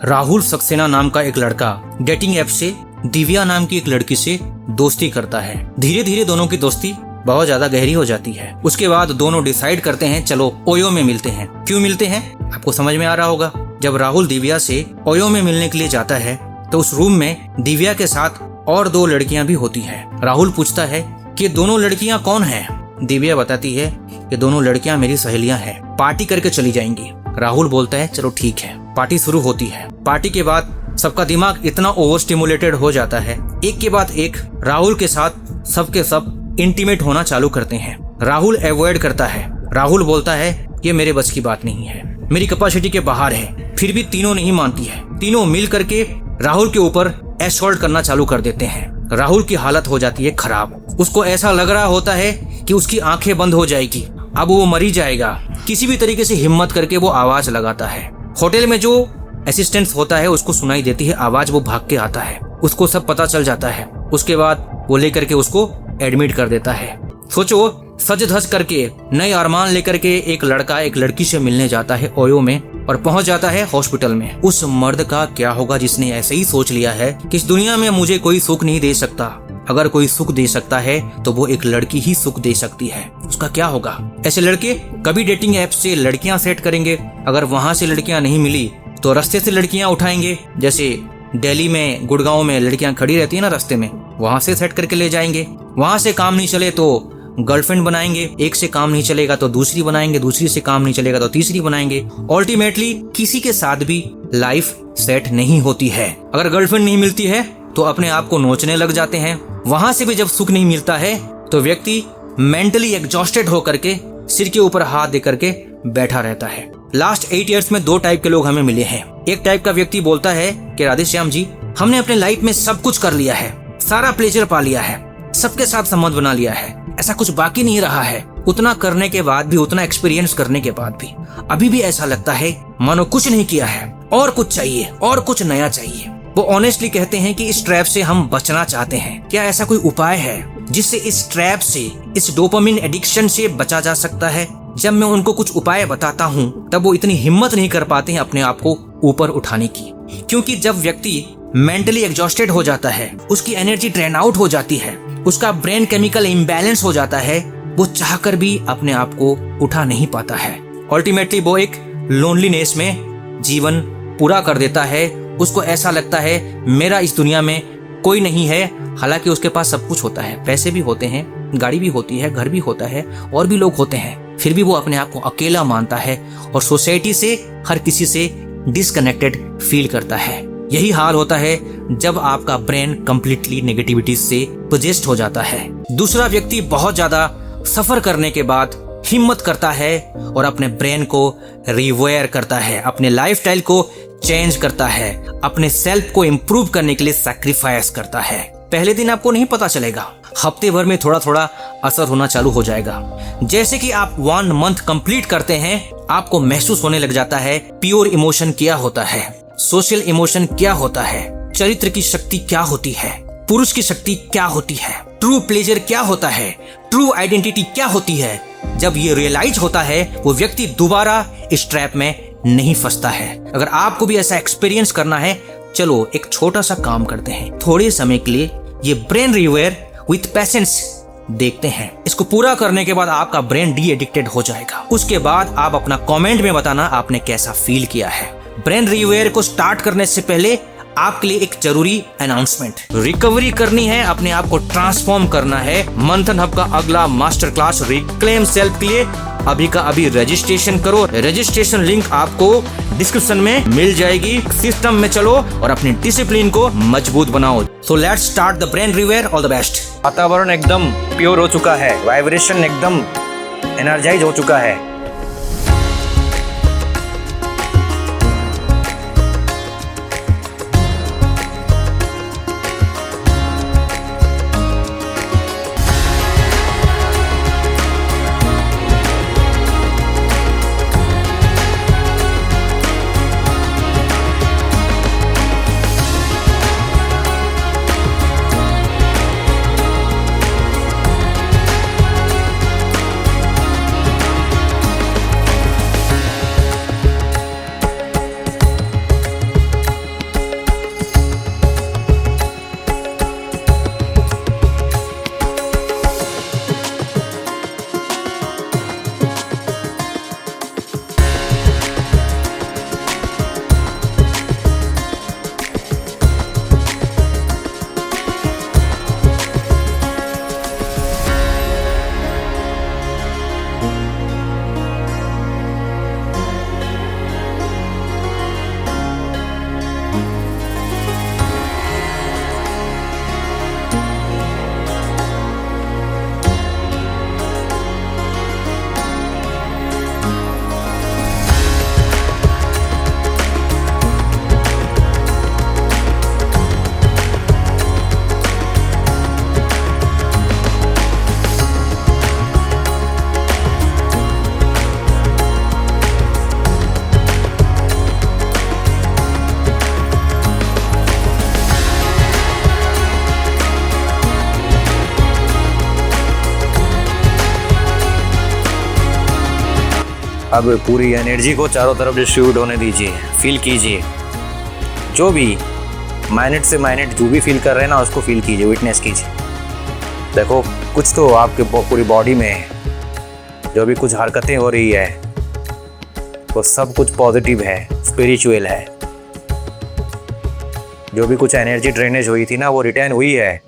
राहुल सक्सेना नाम का एक लड़का डेटिंग ऐप से दिव्या नाम की एक लड़की से दोस्ती करता है। धीरे धीरे दोनों की दोस्ती बहुत ज्यादा गहरी हो जाती है। उसके बाद दोनों डिसाइड करते हैं चलो ओयो में मिलते हैं। क्यों मिलते हैं आपको समझ में आ रहा होगा। जब राहुल दिव्या से ओयो में मिलने के लिए जाता है तो उस रूम में दिव्या के साथ और 2 लड़कियां भी होती है। राहुल पूछता है कि दोनों लड़कियां कौन हैं? दिव्या बताती है कि दोनों लड़कियां मेरी सहेलियां हैं, पार्टी करके चली जाएंगी। राहुल बोलता है चलो ठीक है। पार्टी शुरू होती है। पार्टी के बाद सबका दिमाग इतना ओवर स्टिमुलेटेड हो जाता है, एक के बाद एक राहुल के साथ सबके सब इंटीमेट होना चालू करते हैं। राहुल अवॉइड करता है। राहुल बोलता है ये मेरे बस की बात नहीं है, मेरी कैपेसिटी के बाहर है। फिर भी तीनों नहीं मानती है। तीनों मिल करके राहुल के ऊपर असॉल्ट करना चालू कर देते हैं। राहुल की हालत हो जाती है खराब। उसको ऐसा लग रहा होता है कि उसकी आंखें बंद हो जाएगी, अब वो मर ही जाएगा। किसी भी तरीके से हिम्मत करके वो आवाज लगाता है। होटल में जो असिस्टेंट होता है उसको सुनाई देती है आवाज, वो भाग के आता है। उसको सब पता चल जाता है। उसके बाद वो लेकर के उसको एडमिट कर देता है। सोचो सज धज करके नए अरमान लेकर के एक लड़का एक लड़की से मिलने जाता है ओयो में और पहुंच जाता है हॉस्पिटल में। उस मर्द का क्या होगा जिसने ऐसे ही सोच लिया है कि इस दुनिया में मुझे कोई सुख नहीं दे सकता। अगर कोई सुख दे सकता है तो वो एक लड़की ही सुख दे सकती है। उसका क्या होगा? ऐसे लड़के कभी डेटिंग ऐप से लड़कियां सेट करेंगे। अगर वहां से लड़कियां नहीं मिली तो रास्ते से लड़कियां उठाएंगे। जैसे दिल्ली में गुड़गांव में लड़कियां खड़ी रहती है ना रास्ते में, वहां से सेट करके ले जाएंगे। वहां से काम नहीं चले तो गर्लफ्रेंड बनाएंगे। एक से काम नहीं चलेगा तो दूसरी बनाएंगे, दूसरी से काम नहीं चलेगा तो तीसरी बनाएंगे। अल्टीमेटली किसी के साथ भी लाइफ सेट नहीं होती है। अगर गर्लफ्रेंड नहीं मिलती है तो अपने आप को नोचने लग जाते हैं। वहां से भी जब सुख नहीं मिलता है तो व्यक्ति मेंटली एग्जॉस्टेड होकर के सिर के ऊपर हाथ दे करके बैठा रहता है। लास्ट 8 इयर्स में 2 टाइप के लोग हमें मिले हैं। एक टाइप का व्यक्ति बोलता है कि राधेश्याम जी, हमने अपने लाइफ में सब कुछ कर लिया है, सारा प्लेजर पा लिया है, सबके साथ संबंध बना लिया है, ऐसा कुछ बाकी नहीं रहा है। उतना करने के बाद भी, उतना एक्सपीरियंस करने के बाद भी अभी भी ऐसा लगता है मानो कुछ नहीं किया है, और कुछ चाहिए, और कुछ नया चाहिए। वो ऑनेस्टली कहते हैं कि इस ट्रैप से हम बचना चाहते हैं। क्या ऐसा कोई उपाय है जिससे इस ट्रैप से, इस डोपामिन एडिक्शन से बचा जा सकता है? जब मैं उनको कुछ उपाय बताता हूँ तब वो इतनी हिम्मत नहीं कर पाते हैं अपने आप को ऊपर उठाने की। क्योंकि जब व्यक्ति मेंटली एग्जॉस्टेड हो जाता है, उसकी एनर्जी ड्रेन आउट हो जाती है, उसका ब्रेन केमिकल इम्बैलेंस हो जाता है, वो चाहकर भी अपने आप को उठा नहीं पाता है। अल्टीमेटली वो एक लोनलीनेस में जीवन पूरा कर देता है। उसको ऐसा लगता है मेरा इस दुनिया में कोई नहीं है। हालांकि उसके पास सब कुछ होता है, पैसे भी होते हैं, गाड़ी भी होती है, घर भी होता है, और भी लोग होते हैं। फिर भी वो अपने आप को अकेला मानता है और सोसाइटी से, हर किसी से डिस्कनेक्टेड फील करता है। यही हाल होता है जब आपका ब्रेन कंप्लीटली नेगेटिविटी से पोजेस्ड हो जाता है। दूसरा व्यक्ति बहुत ज्यादा सफर करने के बाद हिम्मत करता है और अपने ब्रेन को रिवायर करता है, अपने लाइफस्टाइल को चेंज करता है, अपने सेल्फ को इम्प्रूव करने के लिए सैक्रिफाइस करता है। पहले दिन आपको नहीं पता चलेगा, हफ्ते भर में थोड़ा थोड़ा असर होना चालू हो जाएगा। जैसे कि आप 1 मंथ कंप्लीट करते हैं, आपको महसूस होने लग जाता है प्योर इमोशन क्या होता है, सोशल इमोशन क्या होता है, चरित्र की शक्ति क्या होती है, पुरुष की शक्ति क्या होती है, ट्रू प्लेजर क्या होता है, ट्रू आइडेंटिटी क्या होती है। जब ये रियलाइज होता है वो व्यक्ति दोबारा इस ट्रैप में नहीं फंसता है। अगर आपको भी ऐसा एक्सपीरियंस करना है, चलो एक छोटा सा काम करते हैं। थोड़े समय के लिए ये ब्रेन रिवेयर विथ पेशेंस देखते हैं। इसको पूरा करने के बाद आपका ब्रेन डी एडिक्टेड हो जाएगा। उसके बाद आप अपना कमेंट में बताना आपने कैसा फील किया है। ब्रेन रिवेयर को स्टार्ट करने से पहले आपके लिए एक जरूरी अनाउंसमेंट, रिकवरी करनी है, अपने आप को ट्रांसफॉर्म करना है। मंथन हब का अगला मास्टर क्लास रिक्लेम सेल्फ के लिए अभी का अभी रजिस्ट्रेशन करो। रजिस्ट्रेशन लिंक आपको डिस्क्रिप्शन में मिल जाएगी। सिस्टम में चलो और अपनी डिसिप्लिन को मजबूत बनाओ। So let's start the brain rewire. All the best. वातावरण एकदम प्योर हो चुका है, वाइब्रेशन एकदम एनर्जाइज हो चुका है। अब पूरी एनर्जी को चारों तरफ डिस्ट्रीब्यूट होने दीजिए, फील कीजिए। जो भी माइनट से माइनट जो भी फील कर रहे हैं ना, उसको फील कीजिए, विटनेस कीजिए। देखो कुछ तो आपके पूरी बॉडी में जो भी कुछ हरकतें हो रही है वो सब कुछ पॉजिटिव है, स्पिरिचुअल है। जो भी कुछ एनर्जी ड्रेनेज हुई थी ना, वो रिटर्न हुई है।